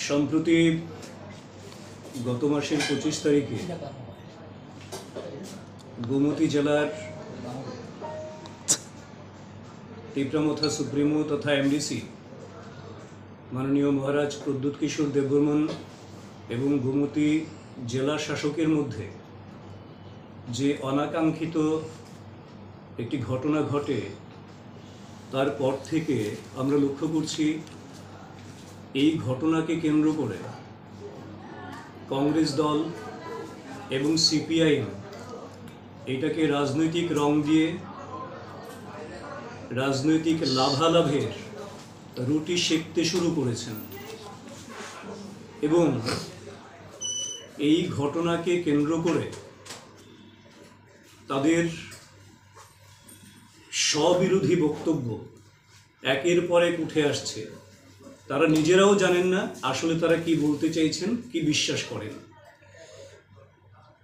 সম্প্রতি গত মাসের 25 তারিখে গোমতী জেলার টিপরামথা সুপ্রিমো তথা এমডিসি মাননীয় মহারাজ প্রদ্যুৎ কিশোর দেববর্মন এবং গোমতী জেলা শাসকের মধ্যে যে অনাকাঙ্ক্ষিত একটি ঘটনা ঘটে, তারপর থেকে আমরা লক্ষ্য করছি এই ঘটনাকে কেন্দ্র করে কংগ্রেস দল এবং সিপিআইএম এটাকে রাজনৈতিক রং দিয়ে রাজনৈতিক লাভালাভের রুটি সেঁকতে শুরু করেছেন এবং এই ঘটনাকে কেন্দ্র করে তাদের স্ববিরোধী বক্তব্য একের পর এক উঠে আসছে। তারা নিজেরাও জানেন না আসলে তারা কি বলতে চাইছেন, কি বিশ্বাস করেন।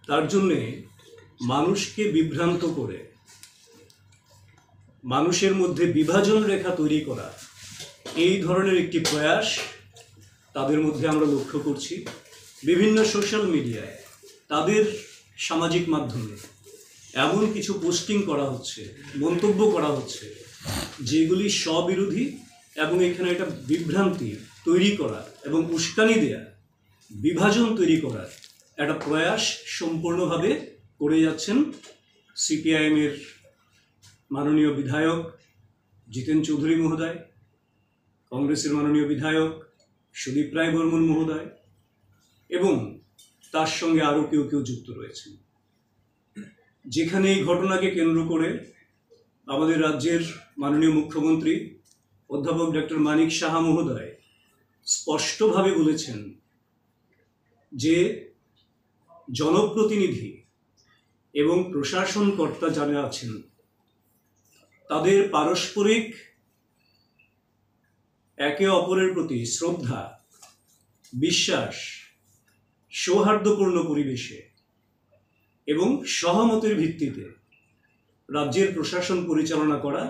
তার জন্যে মানুষকে বিভ্রান্ত করে মানুষের মধ্যে বিভাজন রেখা তৈরি করা এই ধরনের একটি প্রয়াস তাদের মধ্যে আমরা লক্ষ্য করছি। বিভিন্ন সোশ্যাল মিডিয়ায়, তাদের সামাজিক মাধ্যমে এমন কিছু পোস্টিং করা হচ্ছে, মন্তব্য করা হচ্ছে যেগুলি স্ববিরোধী এবং এখানে একটা বিভ্রান্তি তৈরি করা এবং উস্কানি দেয়া, বিভাজন তৈরি করার একটা প্রয়াস সম্পূর্ণভাবে করে যাচ্ছেন সিপিআইএমের মাননীয় বিধায়ক জিতেন চৌধুরী মহোদয়, কংগ্রেসের মাননীয় বিধায়ক সুদীপ রায় বর্মন মহোদয় এবং তার সঙ্গে আরও কেউ কেউ যুক্ত রয়েছেন। যেখানে এই ঘটনাকে কেন্দ্র করে আমাদের রাজ্যের মাননীয় মুখ্যমন্ত্রী অধ্যাপক ডক্টর মানিক সাহা মহোদয় স্পষ্টভাবে বলেছেন যে জনপ্রতিনিধি এবং প্রশাসনকর্তা যারা আছেন তাদের পারস্পরিক একে অপরের প্রতি শ্রদ্ধা, বিশ্বাস, সৌহার্দ্যপূর্ণ পরিবেশে এবং সহমতের ভিত্তিতে রাজ্যের প্রশাসন পরিচালনা করা,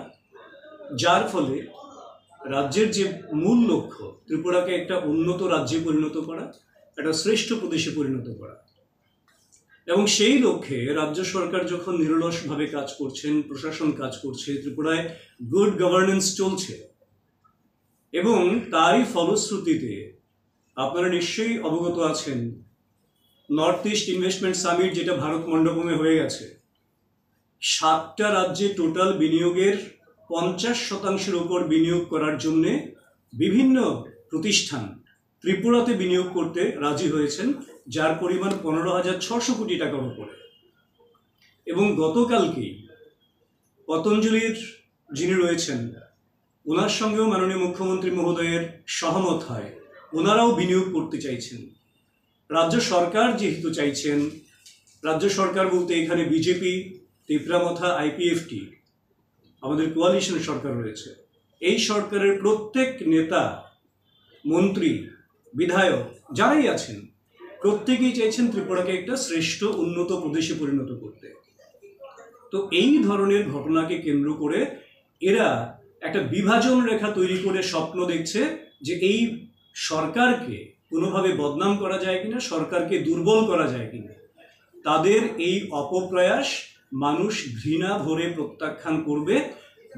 যার ফলে রাজ্যের যে মূল লক্ষ্য ত্রিপুরাকে একটা উন্নত রাজ্যে পরিণত করা, একটা শ্রেষ্ঠ প্রদেশে পরিণত করা, এবং সেই লক্ষ্যে রাজ্য সরকার যখন নিরলসভাবে কাজ করছেন, প্রশাসন কাজ করছে, ত্রিপুরায় গুড গভর্নেন্স চলছে এবং তারই ফলশ্রুতিতে আপনারা নিশ্চয়ই অবগত আছেন নর্থ ইস্ট ইনভেস্টমেন্ট সামিট যেটা ভারত মণ্ডপমে হয়ে গেছে, 7টা রাজ্যে টোটাল বিনিয়োগের 50% উপর বিনিয়োগ করার জন্যে বিভিন্ন প্রতিষ্ঠান ত্রিপুরাতে বিনিয়োগ করতে রাজি হয়েছেন, যার পরিমাণ 15,600 কোটি টাকার উপরে। এবং গতকালকেই পতঞ্জলির যিনি রয়েছেন ওনার সঙ্গেও মাননীয় মুখ্যমন্ত্রী মহোদয়ের সহমত হয়, ওনারাও বিনিয়োগ করতে চাইছেন। রাজ্য সরকার যেহেতু চাইছেন, রাজ্য সরকার বলতে এখানে বিজেপি, টিপরামথা, আইপিএফটি, আমাদের কোয়ালিশন সরকার রয়েছে, এই সরকারের প্রত্যেক নেতা, মন্ত্রী, বিধায়ক যারাই আছেন প্রত্যেকেই চাইছেন ত্রিপুরাকে একটা শ্রেষ্ঠ উন্নত প্রদেশে পরিণত করতে। তো এই ধরনের ঘটনাকে কেন্দ্র করে এরা একটা বিভাজন রেখা তৈরি করে স্বপ্ন দেখছে যে এই সরকারকে কোনোভাবে বদনাম করা যায় কিনা, সরকারকে দুর্বল করা যায় কিনা। তাদের এই অপপ্রয়াস মানুষ ঘৃণা ভরে প্রত্যাখ্যান করবে।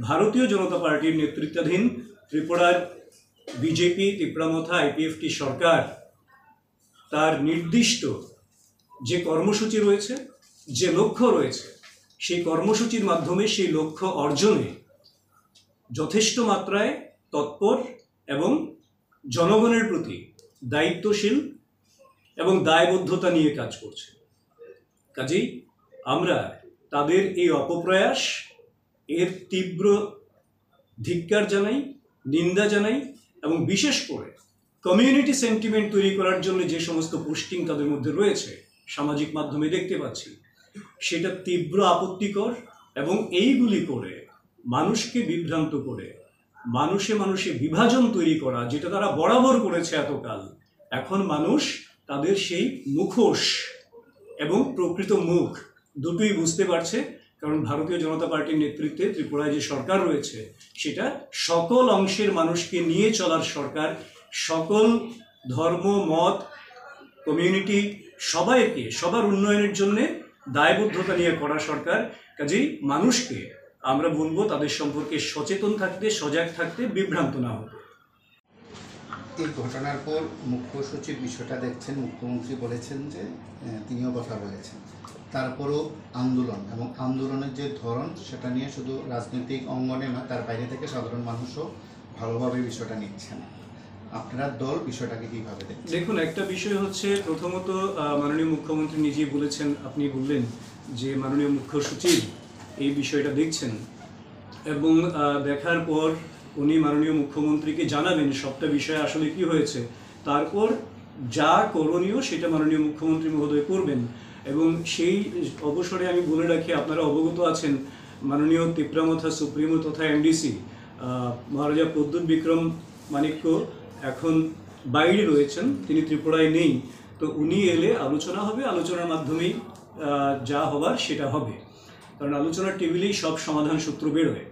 ভারতীয় জনতা পার্টির নেতৃত্বাধীন ত্রিপুরার বিজেপি, টিপরামথা, আইপিএফটি সরকার তার নির্দিষ্ট যে কর্মসূচি রয়েছে, যে লক্ষ্য রয়েছে, সেই কর্মসূচির মাধ্যমে সেই লক্ষ্য অর্জনে যথেষ্ট মাত্রায় তৎপর এবং জনগণের প্রতি দায়িত্বশীল এবং দায়বদ্ধতা নিয়ে কাজ করছে। কাজেই আমরা তাদের এই অপপ্রয়াস এর তীব্র ধিক্কার জানাই, নিন্দা জানাই এবং বিশেষ করে কমিউনিটি সেন্টিমেন্ট তৈরি করার জন্য যে সমস্ত পোস্টিং তাদের মধ্যে রয়েছে সামাজিক মাধ্যমে দেখতে পাচ্ছি, সেটা তীব্র আপত্তিকর। এবং এইগুলি করে মানুষকে বিভ্রান্ত করে মানুষে মানুষে বিভাজন তৈরি করা, যেটা তারা বরাবর করেছে এতকাল, এখন মানুষ তাদের সেই মুখোশ এবং প্রকৃত মুখ দুটোই বুঝতে পারছে। কারণ ভারতীয় জনতা পার্টির নেতৃত্বে ত্রিপুরায় যে সরকার রয়েছে সেটা সকল অংশের মানুষকে নিয়ে চলার সরকার, সকল ধর্ম, মত, কমিউনিটি সবাইকে সবার উন্নয়নের জন্যে দায়বদ্ধতা নিয়ে করা সরকার। কাজেই মানুষকে আমরা বলবো তাদের সম্পর্কে সচেতন থাকতে, সজাগ থাকতে, বিভ্রান্ত না হতে। এই ঘটনার পর মুখ্য সচিব বিষয়টা দেখছেন, মুখ্যমন্ত্রী বলেছেন যে তিনিও কথা বলেছেন, তারপরও আন্দোলন এবং আন্দোলনের যে ধরন সেটা নিয়ে শুধু রাজনৈতিক অঙ্গনে নয়, তার বাইরে থেকে সাধারণ মানুষও ভালোভাবে বিষয়টা নিচ্ছেন। আপনার দল বিষয়টাকে কীভাবে দেখছেন? দেখুন, একটা বিষয় হচ্ছে, প্রথমত মাননীয় মুখ্যমন্ত্রী নিজেই বলেছেন, আপনি বললেন যে মাননীয় মুখ্য সচিব এই বিষয়টা দেখছেন এবং দেখার পর উনি মাননীয় মুখ্যমন্ত্রীকে জানাবেন সবটা বিষয় আসলে কি হয়েছে। তারপর যা করণীয় সেটা মাননীয় মুখ্যমন্ত্রী মহোদয় করবেন। এবং সেই অবসরে আমি বলে রাখি, আপনারা অবগত আছেন, মাননীয় তিপ্রামথা সুপ্রিমো তথা এমডিসি মহারাজা প্রদ্যুৎ বিক্রম মাণিক্য এখন বাইরে রয়েছেন, তিনি ত্রিপুরায় নেই। তো উনি এলে আলোচনা হবে, আলোচনার মাধ্যমেই যা হবার সেটা হবে, কারণ আলোচনার টেবিলেই সব সমাধান সূত্র বেরোয়।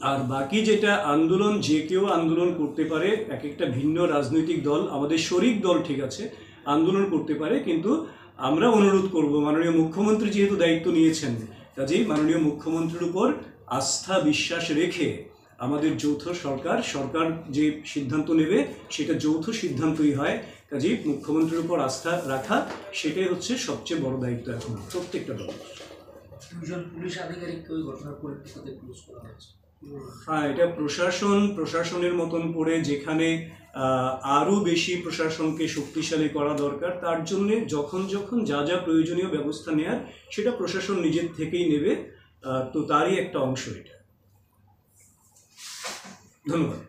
আর বাকি যেটা আন্দোলন, যে কেউ আন্দোলন করতে পারে, এক একটা ভিন্ন রাজনৈতিক দল, আমাদের শরিক দল ঠিক আছে, আন্দোলন করতে পারে, কিন্তু আমরা অনুরোধ করব, মাননীয় মুখ্যমন্ত্রী যেহেতু দায়িত্ব নিয়েছেন, কাজেই মাননীয় মুখ্যমন্ত্রীর উপর আস্থা বিশ্বাস রেখে আমাদের যৌথ সরকার যে সিদ্ধান্ত নেবে সেটা যৌথ সিদ্ধান্তই হয়। কাজেই মুখ্যমন্ত্রীর উপর আস্থা রাখা, সেটাই হচ্ছে সবচেয়ে বড় দায়িত্ব এখন প্রত্যেকটা দলের। দুজন পুলিশ আধিকারিককে ওই ঘটনার পরিপ্রেক্ষিতে পুলিশ করা হয়েছে। হ্যাঁ, এটা প্রশাসনের মতন করে, যেখানে আরও বেশি প্রশাসনকে শক্তিশালী করা দরকার, তার জন্যে যখন যা যা প্রয়োজনীয় ব্যবস্থা নেওয়ার সেটা প্রশাসন নিজের থেকেই নেবে। তো তারই একটা অংশ এটা। ধন্যবাদ।